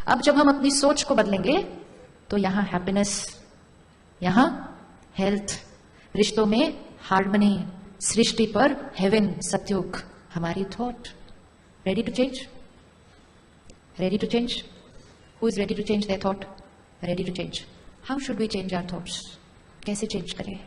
अब जब हम अपनी सोच को बदलेंगे तो यहां हैप्पीनेस, यहां हेल्थ, रिश्तों में हार्मनी, सृष्टि पर हेवन, सत्युग, हमारी thought. Ready to change? Ready to change? Who is ready to change their thought? Ready to change. How should we change our thoughts? कैसे चेंज करें?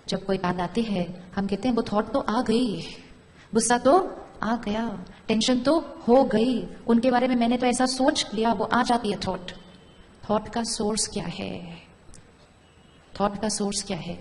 जब कोई बात आती है हम कहते हैं वो थॉट तो आ गई, गुस्सा तो आ गया, टेंशन तो हो गई, उनके बारे में मैंने तो ऐसा सोच लिया, वो आ जाती है थॉट। थॉट का सोर्स क्या है? थॉट का सोर्स क्या है?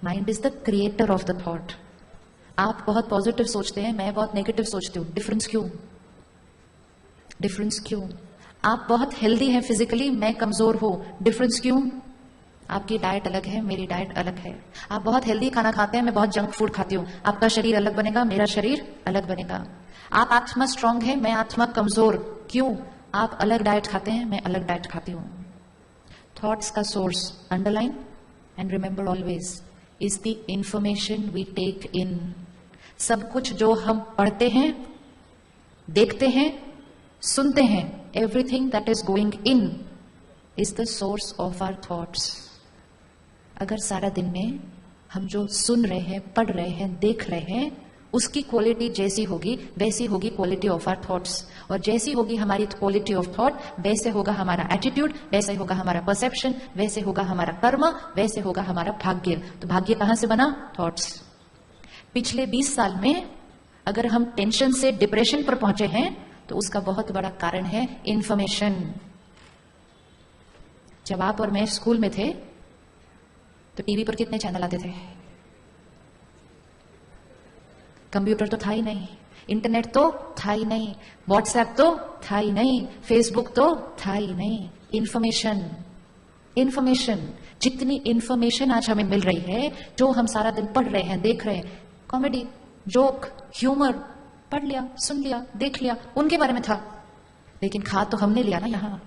Mind is the creator of the thought. आप बहुत पॉजिटिव सोचते हैं, मैं बहुत नेगेटिव सोचती हूँ। डिफरेंस क्यों? डिफरेंस क्यों? आप बहुत हेल्दी हैं फिजिकली, मैं कमजोर हूं। डिफरेंस क्यों? आपकी डाइट अलग है, मेरी डाइट अलग है। आप बहुत हेल्दी खाना खाते हैं, मैं बहुत जंक फूड खाती हूँ। आपका शरीर अलग बनेगा, मेरा शरीर अलग बनेगा। आप आत्मा स्ट्रांग है, मैं आत्मा कमजोर। क्यों? आप अलग डाइट खाते हैं, मैं अलग डाइट खाती हूँ। थॉट्स का source, underline and remember always, is the information we take in. सब कुछ जो हम पढ़ते हैं, देखते हैं, सुनते हैं, everything that is going in is the source of our thoughts. अगर सारा दिन में हम जो सुन रहे हैं, पढ़ रहे हैं, देख रहे हैं, उसकी क्वालिटी जैसी होगी वैसी होगी क्वालिटी ऑफ आवर थॉट्स। और जैसी होगी हमारी क्वालिटी ऑफ थॉट, वैसे होगा हमारा एटीट्यूड, वैसे होगा हमारा परसेप्शन, वैसे होगा हमारा कर्म, वैसे होगा हमारा भाग्य। तो भाग्य कहां से बना? थॉट्स। पिछले 20 साल में अगर हम टेंशन से डिप्रेशन पर पहुंचे हैं तो उसका बहुत बड़ा कारण है इंफॉर्मेशन। जब आप और मैं स्कूल में थे तो टीवी पर कितने चैनल आते थे? कंप्यूटर तो था ही नहीं, इंटरनेट तो था ही नहीं, व्हाट्सएप तो था ही नहीं, फेसबुक तो था ही नहीं। इंफॉर्मेशन, इंफॉर्मेशन, जितनी इंफॉर्मेशन आज हमें मिल रही है, जो हम सारा दिन पढ़ रहे हैं, देख रहे हैं, कॉमेडी, जोक, ह्यूमर, पढ़ लिया, सुन लिया, देख लिया, उनके बारे में था, लेकिन खा तो हमने लिया ना। यहां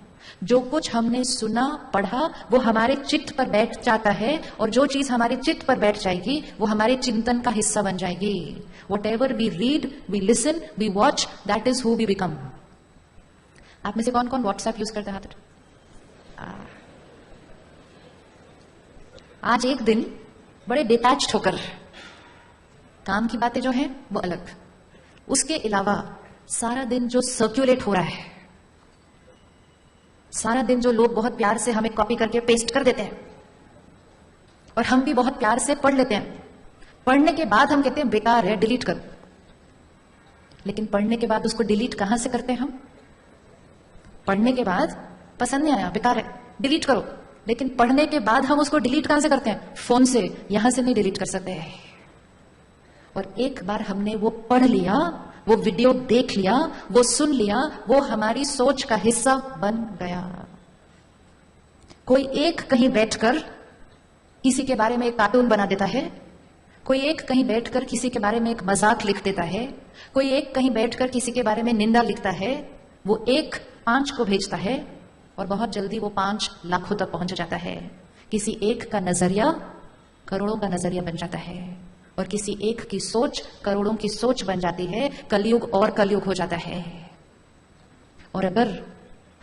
जो कुछ हमने सुना, पढ़ा, वो हमारे चित्त पर बैठ जाता है, और जो चीज हमारे चित्त पर बैठ जाएगी वो हमारे चिंतन का हिस्सा बन जाएगी। Whatever we read, we listen, we watch, that is who we become. आप में से कौन कौन व्हाट्सएप यूज करते हैं? आज एक दिन बड़े डिटैच्ड होकर, काम की बातें जो है वो अलग, उसके अलावा सारा दिन जो सर्क्यूलेट हो रहा है, सारा दिन जो लोग बहुत प्यार से हमें कॉपी करके पेस्ट कर देते हैं और हम भी बहुत प्यार से पढ़ लेते हैं, पढ़ने के बाद हम कहते हैं बेकार है, डिलीट कर। लेकिन पढ़ने के बाद उसको डिलीट कहां से करते हैं हम? पढ़ने के बाद पसंद नहीं आया, बेकार है, डिलीट करो। लेकिन पढ़ने के बाद हम उसको डिलीट कहां से करते हैं? फोन से। यहां से नहीं डिलीट कर सकते हैं। और एक बार हमने वो पढ़ लिया, वो वीडियो देख लिया, वो सुन लिया, वो हमारी सोच का हिस्सा बन गया। कोई एक कहीं बैठकर किसी के बारे में एक कार्टून बना देता है, कोई एक कहीं बैठकर किसी के बारे में एक मजाक लिख देता है, कोई एक कहीं बैठकर किसी के बारे में निंदा लिखता है, वो एक 5 को भेजता है और बहुत जल्दी वो 5 लाखों तक पहुंच जाता है। किसी एक का नजरिया करोड़ों का नजरिया बन जाता है, और किसी एक की सोच करोड़ों की सोच बन जाती है। कलयुग और कलयुग हो जाता है। और अगर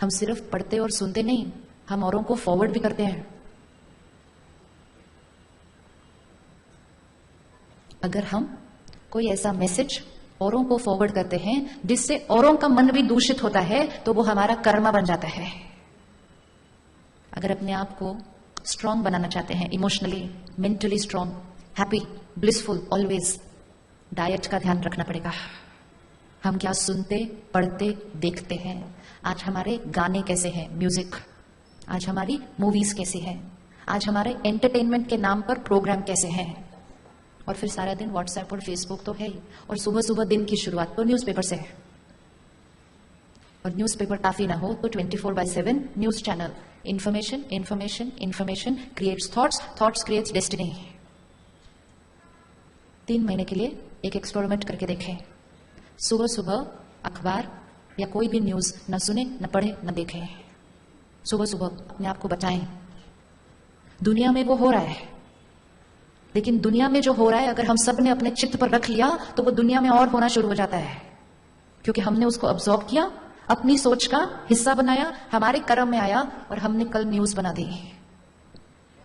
हम सिर्फ पढ़ते और सुनते नहीं, हम औरों को फॉरवर्ड भी करते हैं। अगर हम कोई ऐसा मैसेज औरों को फॉरवर्ड करते हैं जिससे औरों का मन भी दूषित होता है, तो वो हमारा कर्म बन जाता है। अगर अपने आप को स्ट्रांग बनाना चाहते हैं, emotionally, mentally strong, happy, blissful always, diet का ध्यान रखना पड़ेगा। हम क्या सुनते, पढ़ते, देखते हैं। आज हमारे गाने कैसे हैं, म्यूजिक, आज हमारी मूवीज कैसी हैं, आज हमारे एंटरटेनमेंट के नाम पर प्रोग्राम कैसे हैं। और फिर सारा दिन व्हाट्सएप और फेसबुक तो है ही, और सुबह सुबह दिन की शुरुआत तो न्यूज़पेपर से है। और न्यूज़पेपर काफी ना हो तो 24/7 news channel. Information, information, information creates thoughts, thoughts creates destiny. 3 महीने के लिए एक एक्सपेरिमेंट करके देखें। सुबह सुबह अखबार या कोई भी न्यूज न सुने, न पढ़े, न देखें। सुबह सुबह अपने आप को बचाएं। दुनिया में वो हो रहा है, लेकिन दुनिया में जो हो रहा है अगर हम सब ने अपने चित्त पर रख लिया तो वो दुनिया में और होना शुरू हो जाता है, क्योंकि हमने उसको अब्सॉर्ब किया, अपनी सोच का हिस्सा बनाया, हमारे कर्म में आया और हमने कल न्यूज बना दी।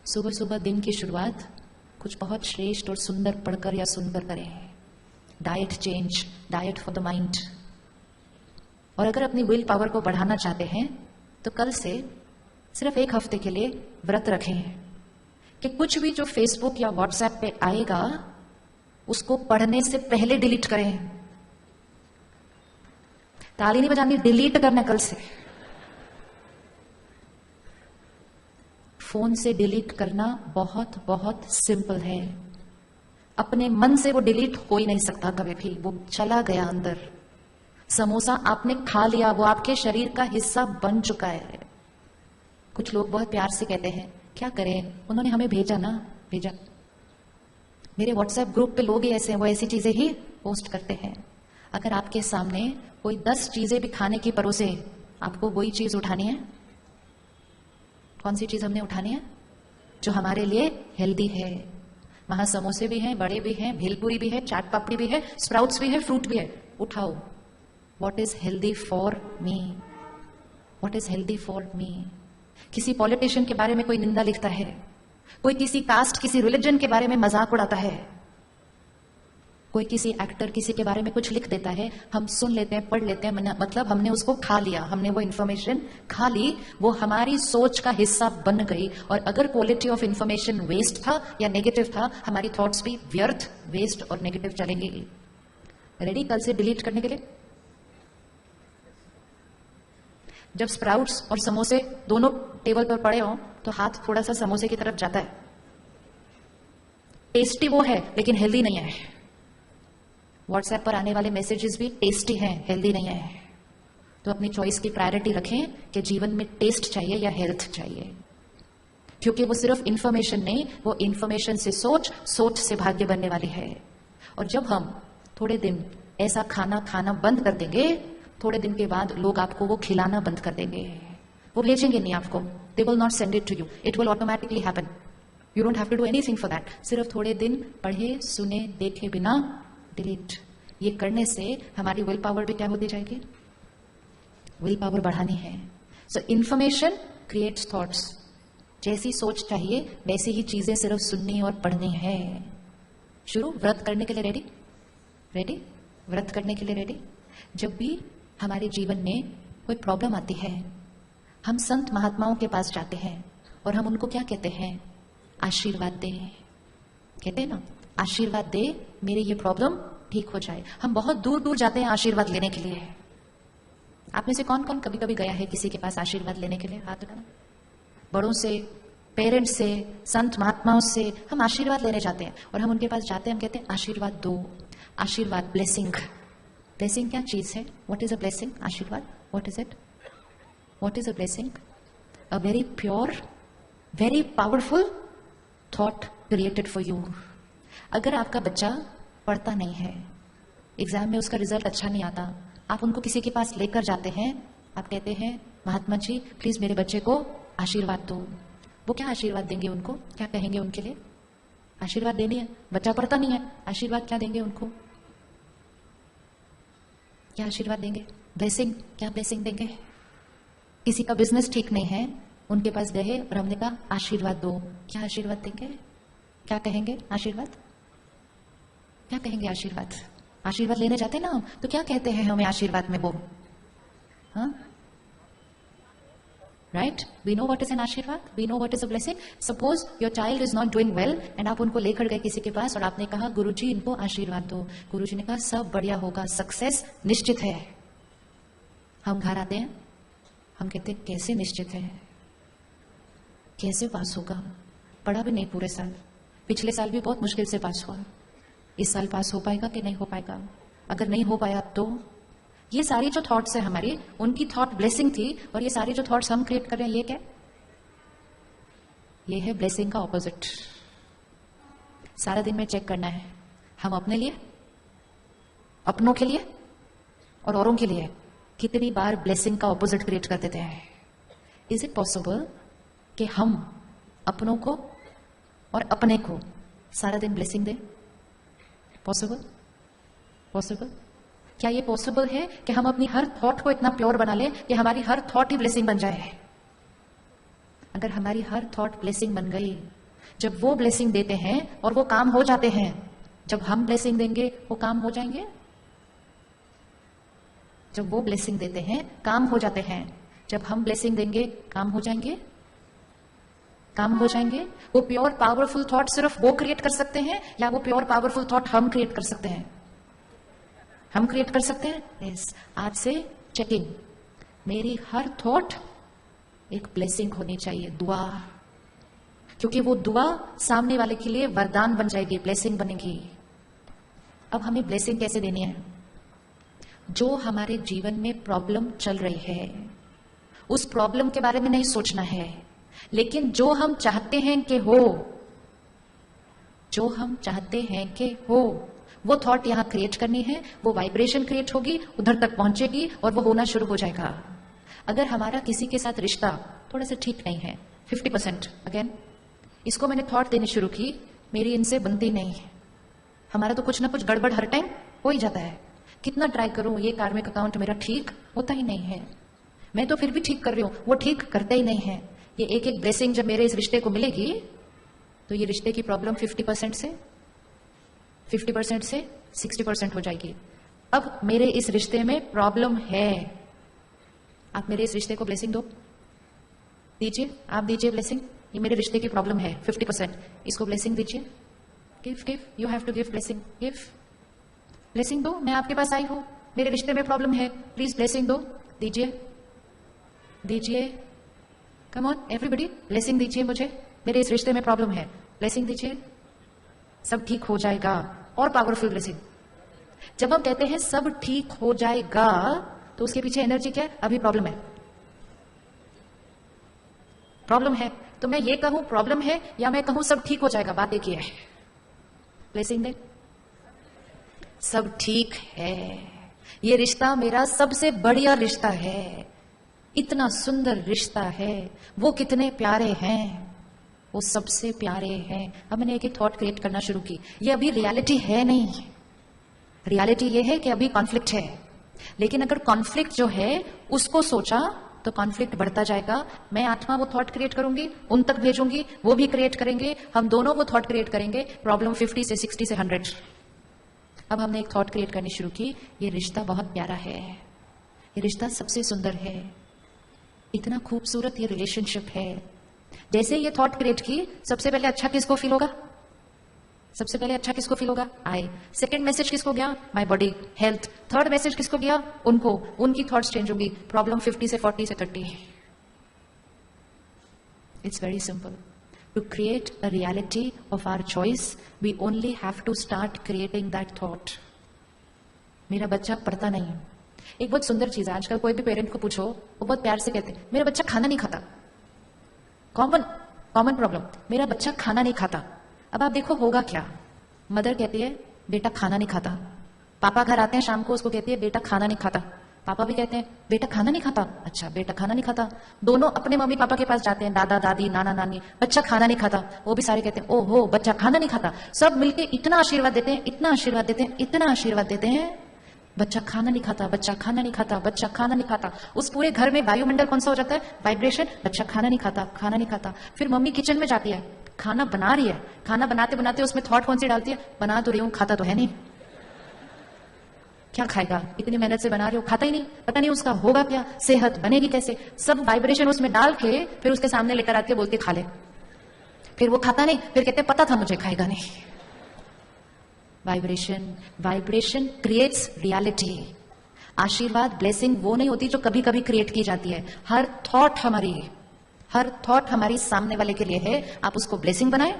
सुबह सुबह दिन की शुरुआत कुछ बहुत श्रेष्ठ और सुंदर पढ़कर या सुनकर करें। Diet change, diet for the mind. और अगर अपनी विल पावर को बढ़ाना चाहते हैं तो कल से सिर्फ 1 हफ्ते के लिए व्रत रखें कि कुछ भी जो फेसबुक या व्हाट्सएप पे आएगा उसको पढ़ने से पहले डिलीट करें। ताली नहीं बजानी, डिलीट करना कल से। फोन से डिलीट करना बहुत बहुत सिंपल है। अपने मन से वो डिलीट हो ही नहीं सकता कभी भी, वो चला गया अंदर। समोसा आपने खा लिया, वो आपके शरीर का हिस्सा बन चुका है। कुछ लोग बहुत प्यार से कहते हैं क्या करें, उन्होंने हमें भेजा ना, भेजा। मेरे व्हाट्सएप ग्रुप पे लोग ही ऐसे हैं, वो ऐसी चीजें ही पोस्ट करते हैं। अगर आपके सामने कोई 10 चीजें भी खाने की परोसे, आपको वही चीज उठानी है। कौन सी चीज हमने उठानी है? जो हमारे लिए हेल्दी है। वहां समोसे भी हैं, बड़े भी हैं, भेलपुरी भी है, चाट पापड़ी भी है, स्प्राउट्स भी है, फ्रूट भी है। उठाओ। What is healthy for me? What is healthy for me? किसी पॉलिटिशियन के बारे में कोई निंदा लिखता है, कोई किसी कास्ट, किसी रिलीजन के बारे में मजाक उड़ाता है, कोई किसी एक्टर किसी के बारे में कुछ लिख देता है, हम सुन लेते हैं, पढ़ लेते हैं, मतलब हमने उसको खा लिया, हमने वो इंफॉर्मेशन खा ली, वो हमारी सोच का हिस्सा बन गई। और अगर क्वालिटी ऑफ इंफॉर्मेशन वेस्ट था या नेगेटिव था, हमारी थॉट्स भी व्यर्थ, वेस्ट और नेगेटिव चलेंगे। रेडी कल से डिलीट करने के लिए? जब स्प्राउट्स और समोसे दोनों टेबल पर पड़े हों तो हाथ थोड़ा सा समोसे की तरफ जाता है। टेस्टी वो है लेकिन हेल्दी नहीं है। व्हाट्सएप पर आने वाले मैसेजेस भी टेस्टी हैं, हेल्दी नहीं है। तो अपनी चॉइस की प्रायोरिटी रखें कि जीवन में टेस्ट चाहिए या हेल्थ चाहिए, क्योंकि वो सिर्फ इंफॉर्मेशन नहीं, वो इंफॉर्मेशन से सोच, सोच से भाग्य बनने वाली है। और जब हम थोड़े दिन ऐसा खाना खाना बंद कर देंगे, थोड़े दिन के बाद लोग आपको वो खिलाना बंद कर देंगे। वो भेजेंगे नहीं आपको, they will not send it to you, it will automatically happen. You don't have to do anything for that. सिर्फ थोड़े दिन पढ़े, सुने, देखे बिना डिलीट। ये करने से हमारी विल पावर भी क्या होती जाएगी? विल पावर बढ़ानी है। सो इंफॉर्मेशन क्रिएट्स थॉट्स। जैसी सोच चाहिए वैसी ही चीजें सिर्फ सुननी और पढ़नी है। शुरू व्रत करने के लिए रेडी? रेडी? व्रत करने के लिए रेडी? जब भी हमारे जीवन में कोई प्रॉब्लम आती है, हम संत महात्माओं के पास जाते हैं और हम उनको क्या कहते हैं? आशीर्वाद दे। कहते हैं ना, आशीर्वाद दे, मेरी ये प्रॉब्लम ठीक हो जाए। हम बहुत दूर दूर जाते हैं आशीर्वाद लेने के लिए। आप में से कौन कौन कभी कभी गया है किसी के पास आशीर्वाद लेने के लिए? हाथ उठाना। बड़ों से, पेरेंट्स से, संत महात्माओं से हम आशीर्वाद लेने जाते हैं और हम उनके पास जाते हैं, हम कहते हैं आशीर्वाद दो। आशीर्वाद, ब्लेसिंग। ब्लेसिंग क्या चीज है? What is a blessing? आशीर्वाद, what is it? What is a blessing? A very pure, very powerful thought created for you. अगर आपका बच्चा पढ़ता नहीं है, एग्जाम में उसका रिजल्ट अच्छा नहीं आता, आप उनको किसी के पास लेकर जाते हैं, आप कहते हैं महात्मा जी प्लीज मेरे बच्चे को आशीर्वाद दो। वो क्या आशीर्वाद देंगे उनको? क्या कहेंगे उनके लिए? आशीर्वाद देनी है, बच्चा पढ़ता नहीं है, आशीर्वाद क्या देंगे उनको? क्या आशीर्वाद देंगे? ब्लेसिंग। क्या ब्लेसिंग देंगे? किसी का बिजनेस ठीक नहीं है, उनके पास गए और हमने कहा आशीर्वाद दो। क्या आशीर्वाद देंगे? क्या कहेंगे? आशीर्वाद क्या कहेंगे? आशीर्वाद। आशीर्वाद लेने जाते ना हम, तो क्या कहते हैं हमें आशीर्वाद में? वो हाँ, right? We know what is an aashirvad, we know what is a blessing. Suppose your child is not doing well and आप उनको लेकर गए किसी के पास और आपने कहा गुरुजी इनको आशीर्वाद दो। गुरुजी ने कहा सब बढ़िया होगा, सक्सेस निश्चित है। हम घर आते हैं, हम कहते हैं कैसे निश्चित है, कैसे पास होगा? पढ़ा भी नहीं पूरे साल, पिछले साल भी बहुत मुश्किल से पास हुआ, इस साल पास हो पाएगा कि नहीं हो पाएगा? अगर नहीं हो पाया तो? ये सारी जो थॉट्स है हमारी, उनकी थॉट ब्लेसिंग थी और ये सारी जो थॉट्स हम क्रिएट कर रहे हैं, ये क्या? ये है ब्लेसिंग का ऑपोजिट। सारा दिन में चेक करना है हम अपने लिए, अपनों के लिए और औरों के लिए कितनी बार ब्लेसिंग का ऑपोजिट क्रिएट कर देते हैं। इज इट पॉसिबल कि हम अपनों को और अपने को सारा दिन ब्लेसिंग दें? पॉसिबल? पॉसिबल? क्या ये पॉसिबल है कि हम अपनी हर थॉट को इतना प्योर बना लें कि हमारी हर थॉट ही ब्लेसिंग बन जाए? अगर हमारी हर थॉट ब्लेसिंग बन गई, जब वो ब्लेसिंग देते हैं और वो काम हो जाते हैं, जब हम ब्लेसिंग देंगे वो काम हो जाएंगे। जब वो ब्लेसिंग देते हैं काम हो जाते हैं, जब हम ब्लेसिंग देंगे काम हो जाएंगे। काम हो जाएंगे। वो प्योर पावरफुल थॉट सिर्फ वो क्रिएट कर सकते हैं या वो प्योर पावरफुल थॉट हम क्रिएट कर सकते हैं? हम क्रिएट कर सकते हैं। यस, आज से चेकिंग, मेरी हर थॉट एक ब्लेसिंग होनी चाहिए, दुआ, क्योंकि वो दुआ सामने वाले के लिए वरदान बन जाएगी, ब्लेसिंग बनेगी। अब हमें ब्लेसिंग कैसे देनी है? जो हमारे जीवन में प्रॉब्लम चल रही है, उस प्रॉब्लम के बारे में नहीं सोचना है, लेकिन जो हम चाहते हैं कि हो, जो हम चाहते हैं कि हो, वो थॉट यहां क्रिएट करनी है। वो वाइब्रेशन क्रिएट होगी, उधर तक पहुंचेगी और वो होना शुरू हो जाएगा। अगर हमारा किसी के साथ रिश्ता थोड़ा सा ठीक नहीं है, 50%, अगेन इसको मैंने थॉट देनी शुरू की, मेरी इनसे बनती नहीं है, हमारा तो कुछ ना कुछ गड़बड़ हर टाइम हो ही जाता है, कितना ट्राई करूं ये कार्मिक अकाउंट मेरा ठीक होता ही नहीं है, मैं तो फिर भी ठीक कर रही हूं, वो ठीक करते ही नहीं है। ये एक एक ब्लेसिंग जब मेरे इस रिश्ते को मिलेगी तो ये रिश्ते की प्रॉब्लम 50% से 60% हो जाएगी। अब मेरे इस रिश्ते में प्रॉब्लम है, आप मेरे इस रिश्ते को ब्लेसिंग दो, दीजिए, आप दीजिए ब्लेसिंग। ये मेरे रिश्ते की प्रॉब्लम है 50%, इसको ब्लेसिंग दीजिए। Give, you have to give blessing, give blessing दो। मैं आपके पास आई हूं, मेरे रिश्ते में प्रॉब्लम है, प्लीज ब्लेसिंग दो, दीजिए दीजिए। कम ऑन एवरीबडी, ब्लेसिंग दीजिए मुझे, मेरे इस रिश्ते में प्रॉब्लम है, ब्लेसिंग दीजिए, सब ठीक हो जाएगा। और पावरफुल ब्लेसिंग। जब हम कहते हैं सब ठीक हो जाएगा तो उसके पीछे एनर्जी क्या है? अभी प्रॉब्लम है, प्रॉब्लम है। तो मैं ये कहूं प्रॉब्लम है या मैं कहूं सब ठीक हो जाएगा, बात एक ही है। ब्लेसिंग दे, सब ठीक है, ये रिश्ता मेरा सबसे बढ़िया रिश्ता है, इतना सुंदर रिश्ता है, वो कितने प्यारे हैं, वो सबसे प्यारे हैं। अब मैंने एक एक थॉट क्रिएट करना शुरू की। ये अभी रियलिटी है नहीं, रियलिटी ये है कि अभी कॉन्फ्लिक्ट है, लेकिन अगर कॉन्फ्लिक्ट जो है उसको सोचा तो कॉन्फ्लिक्ट बढ़ता जाएगा। मैं आत्मा वो थॉट क्रिएट करूंगी, उन तक भेजूंगी, वो भी क्रिएट करेंगे, हम दोनों वो थॉट क्रिएट करेंगे। प्रॉब्लम 50 से 60 से 100। अब हमने एक थॉट क्रिएट करनी शुरू की, ये रिश्ता बहुत प्यारा है, ये रिश्ता सबसे सुंदर है, इतना खूबसूरत ये रिलेशनशिप है। जैसे ये थॉट क्रिएट की, सबसे पहले अच्छा किसको फील होगा? सबसे पहले अच्छा किसको फील होगा? आई। सेकंड मैसेज किसको गया? My body, health. Third message किसको गया? उनको, उनकी थॉट्स चेंज होगी। प्रॉब्लम 50 से 40 से 30। It's very simple. To create a reality of our choice, we only have to start creating that thought. मेरा बच्चा पढ़ता नहीं है, एक बहुत सुंदर चीज है, आजकल कोई भी पेरेंट को पूछो वो बहुत प्यार से कहते हैं मेरा बच्चा खाना नहीं खाता। कॉमन प्रॉब्लम, मेरा बच्चा खाना नहीं खाता। अब आप देखो होगा क्या? मदर कहती है बेटा खाना नहीं खाता, पापा घर आते हैं शाम को, उसको कहती है बेटा खाना नहीं खाता, पापा भी कहते हैं बेटा खाना नहीं खाता, अच्छा बेटा खाना नहीं खाता। दोनों अपने मम्मी पापा के पास जाते हैं, दादा दादी नाना नानी, बच्चा खाना नहीं खाता, वो भी सारे कहते हैं ओहो बच्चा खाना नहीं खाता। सब मिलके इतना आशीर्वाद देते हैं, इतना आशीर्वाद देते हैं, इतना आशीर्वाद देते हैं, बच्चा खाना नहीं खाता, बच्चा खाना नहीं खाता, बच्चा खाना नहीं खाता। उस पूरे घर में वायुमंडल कौन सा हो जाता है? वाइब्रेशन, बच्चा खाना नहीं खाता, खाना नहीं खाता। फिर मम्मी किचन में जाती है, खाना बना रही है, खाना बनाते बनाते उसमें थॉट कौन सी डालती है? बना तो रही हूं, खाता तो है नहीं, क्या खाएगा, इतनी मेहनत से बना रही हो, खाता ही नहीं, पता नहीं उसका होगा क्या, सेहत बनेगी कैसे। सब वाइब्रेशन उसमें डाल के फिर उसके सामने लेकर आके बोलते खा ले, फिर वो खाता नहीं, फिर कहते पता था मुझे खाएगा नहीं। Vibration creates reality. आशीर्वाद, ब्लेसिंग वो नहीं होती जो कभी कभी क्रिएट की जाती है। हर थॉट हमारी सामने वाले के लिए है। आप उसको ब्लेसिंग बनाए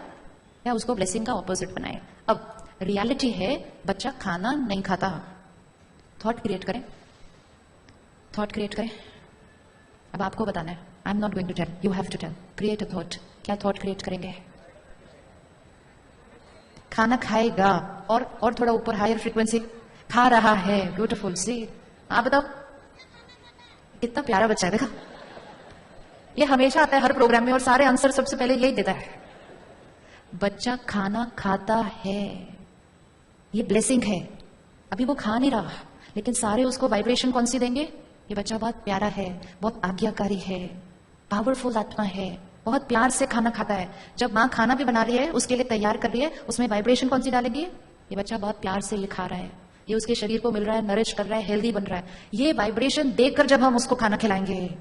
या उसको ब्लेसिंग का ऑपोजिट बनाए। अब रियलिटी है बच्चा खाना नहीं खाता। थॉट क्रिएट करें। अब आपको बताना है, I am not going to tell, you have to tell. Create a thought. क्या थॉट क्रिएट करेंगे? खाना खाएगा, और थोड़ा ऊपर हायर फ्रीक्वेंसी, खा रहा है, ब्यूटीफुल सी। आप बताओ कितना प्यारा बच्चा है, देखा? ये हमेशा आता है हर प्रोग्राम में और सारे आंसर सबसे पहले यही देता है। बच्चा खाना खाता है, ये ब्लेसिंग है। अभी वो खा नहीं रहा, लेकिन सारे उसको वाइब्रेशन कौन सी देंगे? ये बच्चा बहुत प्यारा है, बहुत आज्ञाकारी है, पावरफुल आत्मा है, बहुत प्यार से खाना खाता है। जब माँ खाना भी बना रही है, उसके लिए तैयार कर रही है, उसमें वाइब्रेशन कौन सी डालेगी? ये बच्चा बहुत प्यार से ये खा रहा है, ये उसके शरीर को मिल रहा है, नरिश कर रहा है, हेल्दी बन रहा है। ये वाइब्रेशन देखकर जब हम उसको खाना खिलाएंगे,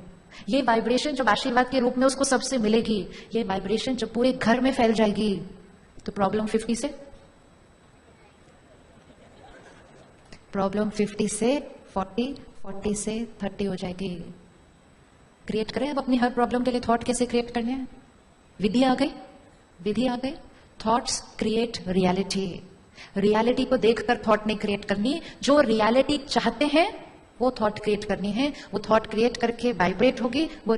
ये वाइब्रेशन जब आशीर्वाद के रूप में उसको सबसे मिलेगी, ये वाइब्रेशन जब पूरे घर में फैल जाएगी, तो प्रॉब्लम 50 से 40, 40 से 30 हो जाएगी। क्रिएट करें अब अपनी हर प्रॉब्लम के लिए थॉट कैसे क्रिएट करने हैं। विधि आ गई। Thoughts create reality. रियलिटी को देखकर थॉट नहीं क्रिएट करनी, जो रियलिटी चाहते हैं वो थॉट क्रिएट करनी है। वो थॉट क्रिएट करके वाइब्रेट होगी, वो